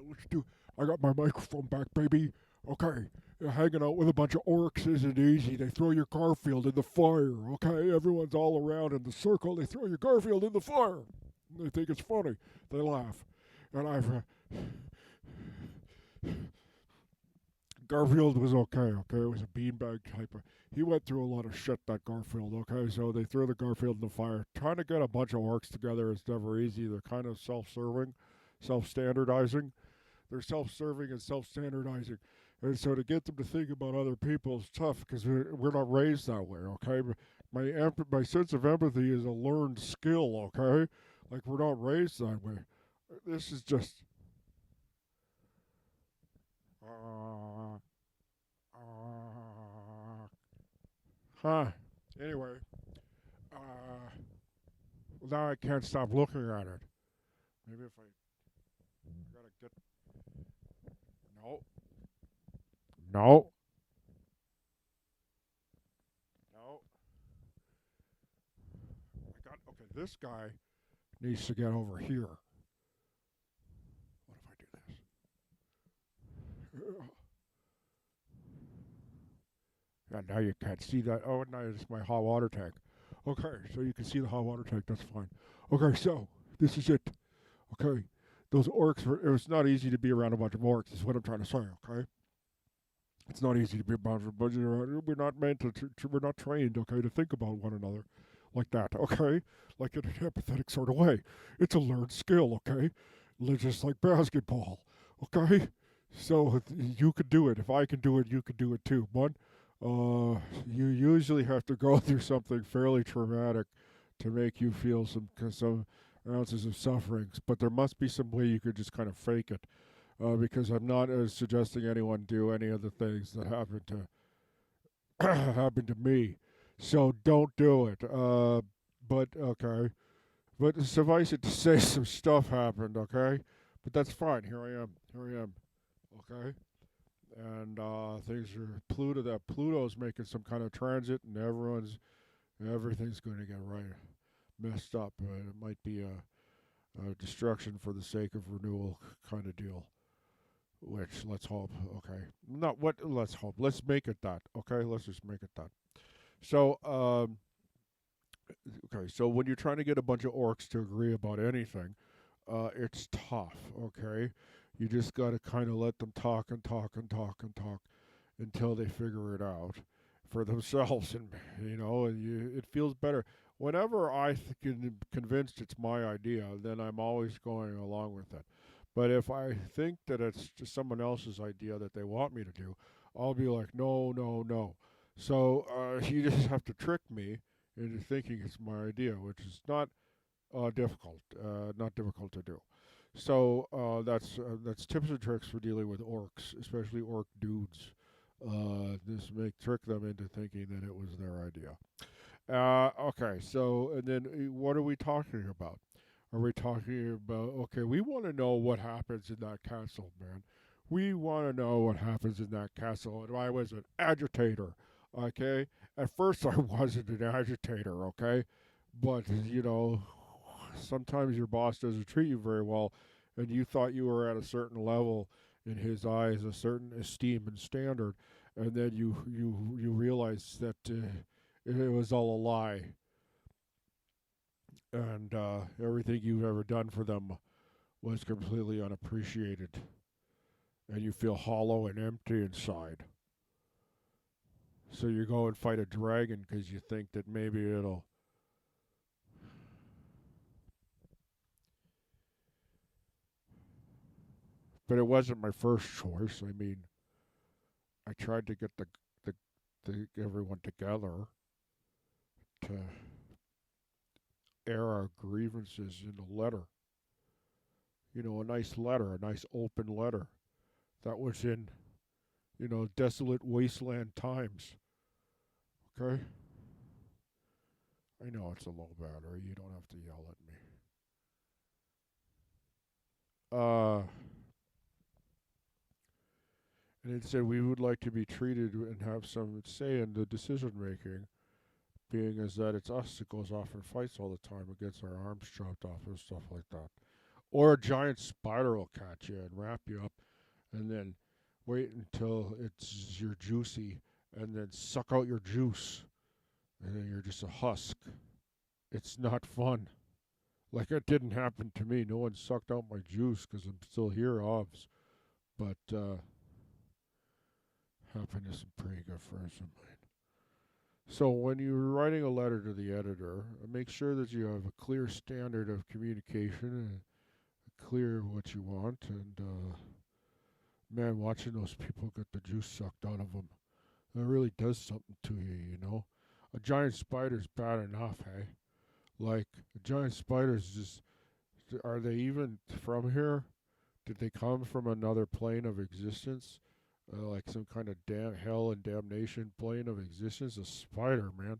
let's do. I got my microphone back, baby. Okay, hanging out with a bunch of orcs isn't easy. They throw your Garfield in the fire. Okay, everyone's all around in the circle. They throw your Garfield in the fire. They think it's funny. They laugh, and I've Garfield was okay. Okay, it was a beanbag type of. He went through a lot of shit. That Garfield. Okay, so they threw the Garfield in the fire. Trying to get a bunch of orcs together is never easy. They're kind of self-serving, self-standardizing. They're self-serving and self-standardizing, and so to get them to think about other people is tough because we're not raised that way. Okay, my sense of empathy is a learned skill. Okay, like we're not raised that way. This is just. Uh, uh, huh. Anyway, well, now I can't stop looking at it. Maybe if I gotta get. No. No. No. I got. Okay, this guy needs to get over here. What if I do this? Yeah, now you can't see that. Oh, no, it's my hot water tank. Okay, so you can see the hot water tank. That's fine. Okay, so this is it. Okay, those orcs were. It was not easy to be around a bunch of orcs. Is what I'm trying to say. Okay, it's not easy to be around a bunch of. We're not meant to. We're not trained. Okay, to think about one another like that. Okay, like in an empathetic sort of way. It's a learned skill. Okay, just like basketball. Okay, so you could do it. If I can do it, you could do it too. One, you usually have to go through something fairly traumatic to make you feel some ounces of sufferings. But there must be some way you could just kind of fake it, because I'm not suggesting anyone do any of the things that happened to happened to me. So don't do it. But okay. But suffice it to say, some stuff happened. Okay. But that's fine. Here I am. Here I am. Okay. And things are Pluto. That Pluto's making some kind of transit, and everything's going to get right messed up. It might be a destruction for the sake of renewal kind of deal. Which let's hope. Okay, not what. Let's hope. Let's make it that. Okay, let's just make it that. So, okay. So when you're trying to get a bunch of orcs to agree about anything, it's tough. Okay, you just got to kind of let them talk and talk and talk and talk until they figure it out for themselves, and it feels better. Whenever convinced it's my idea, then I'm always going along with it. But if I think that it's just someone else's idea that they want me to do, I'll be like, no, no, no. So you just have to trick me into thinking it's my idea, which is not difficult to do. So that's tips and tricks for dealing with orcs, especially orc dudes. This make trick them into thinking that it was their idea. Okay, so and then what are we talking about? Are we talking about okay? We want to know what happens in that castle, man. We want to know what happens in that castle. And I was an agitator. Okay, at first I wasn't an agitator. Okay, but sometimes your boss doesn't treat you very well, and you thought you were at a certain level in his eyes, a certain esteem and standard, and then you realize that it was all a lie, and everything you've ever done for them was completely unappreciated, and you feel hollow and empty inside. So you go and fight a dragon because you think that maybe it'll. But it wasn't my first choice. I mean, I tried to get the everyone together to air our grievances in a letter. A nice letter, a nice open letter that was in, desolate wasteland times. Okay? I know it's a low battery. You don't have to yell at me. And it said we would like to be treated and have some say in the decision making, being as that it's us that goes off and fights all the time and gets our arms chopped off and stuff like that. Or a giant spider will catch you and wrap you up, and then wait until you're juicy, and then suck out your juice, and then you're just a husk. It's not fun. Like it didn't happen to me. No one sucked out my juice because I'm still here, obs. But happiness is a pretty good friends of mine. So when you're writing a letter to the editor, make sure that you have a clear standard of communication and clear what you want. And man, watching those people get the juice sucked out of them, that really does something to you, you know. A giant spider's bad enough, hey? Like, a giant spider's just, are they even from here? Did they come from another plane of existence? Like some kind of damn hell and damnation plane of existence? A spider, man.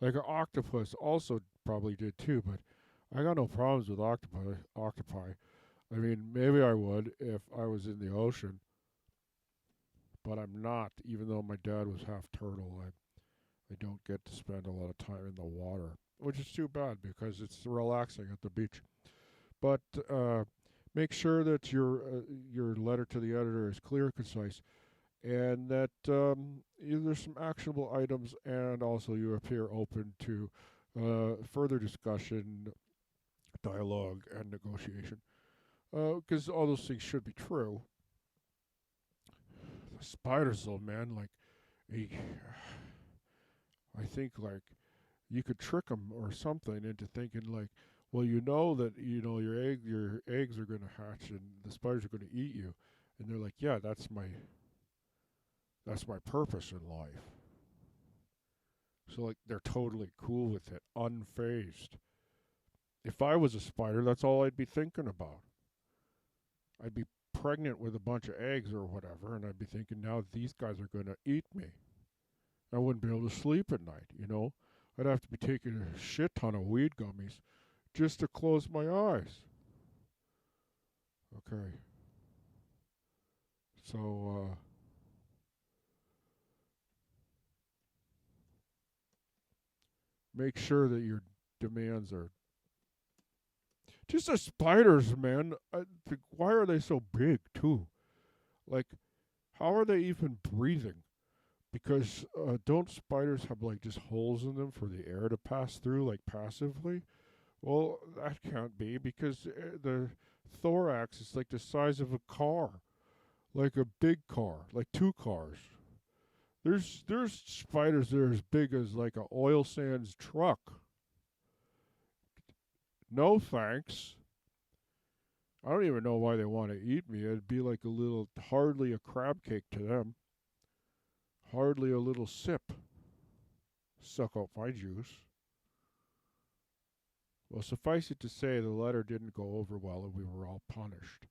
Like an octopus also probably did too, but I got no problems with octopi. I mean, maybe I would if I was in the ocean, but I'm not, even though my dad was half turtle. I don't get to spend a lot of time in the water, which is too bad because it's relaxing at the beach. But make sure that your letter to the editor is clear, concise, and that there's some actionable items, and also you appear open to further discussion, dialogue, and negotiation. Because all those things should be true. The spiders, though, man, like, he, I think like you could trick them or something into thinking like, well, you know that your eggs are going to hatch and the spiders are going to eat you, and they're like, yeah, that's my purpose in life. So like they're totally cool with it, unfazed. If I was a spider, that's all I'd be thinking about. I'd be pregnant with a bunch of eggs or whatever, and I'd be thinking now these guys are going to eat me. I wouldn't be able to sleep at night, you know. I'd have to be taking a shit ton of weed gummies just to close my eyes. Okay. So make sure that your demands are just the spiders, man. Why are they so big too? Like, how are they even breathing? Because don't spiders have like just holes in them for the air to pass through, like passively? Well, that can't be because the thorax is like the size of a car, like a big car, like two cars. There's spiders that are as big as like a oil sands truck. No thanks. I don't even know why they want to eat me. It'd be like a little, hardly a crab cake to them. Hardly a little sip. Suck out my juice. Well, suffice it to say, the letter didn't go over well and we were all punished.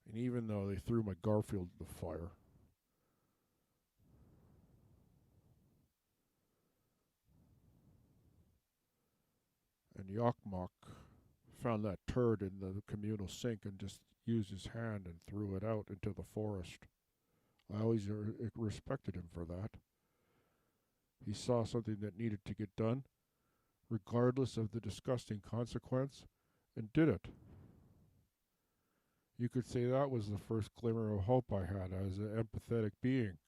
And even though they threw my Garfield in the fire, and Yakmok found that turd in the communal sink and just used his hand and threw it out into the forest. I always respected him for that. He saw something that needed to get done, regardless of the disgusting consequence, and did it. You could say that was the first glimmer of hope I had as an empathetic being.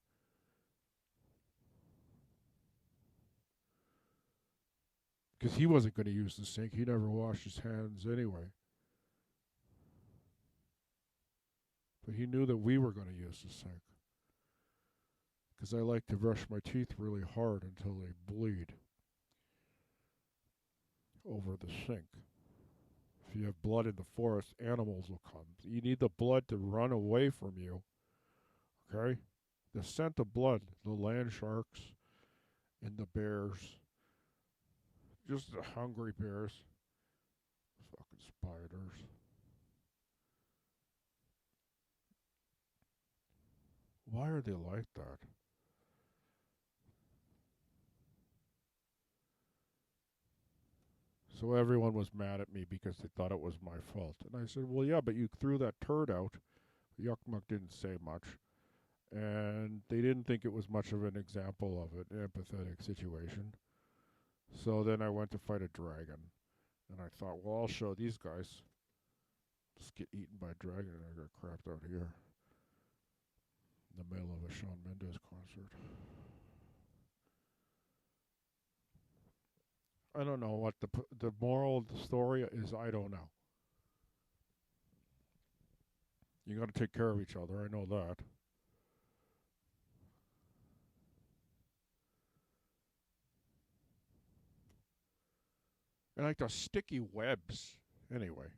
Because he wasn't going to use the sink. He never washed his hands anyway. But he knew that we were going to use the sink. Because I like to brush my teeth really hard until they bleed over the sink. If you have blood in the forest, animals will come. You need the blood to run away from you. Okay? The scent of blood, the land sharks and the bears. Just the hungry bears. Fucking spiders. Why are they like that? So everyone was mad at me because they thought it was my fault. And I said, well, yeah, but you threw that turd out. Yuckmuck didn't say much. And they didn't think it was much of an example of an empathetic situation. So then I went to fight a dragon. And I thought, well, I'll show these guys. Just get eaten by a dragon and I got crapped out here. In the middle of a Shawn Mendes concert. I don't know what the moral of the story is. I don't know. You got to take care of each other. I know that. And like the sticky webs. Anyway.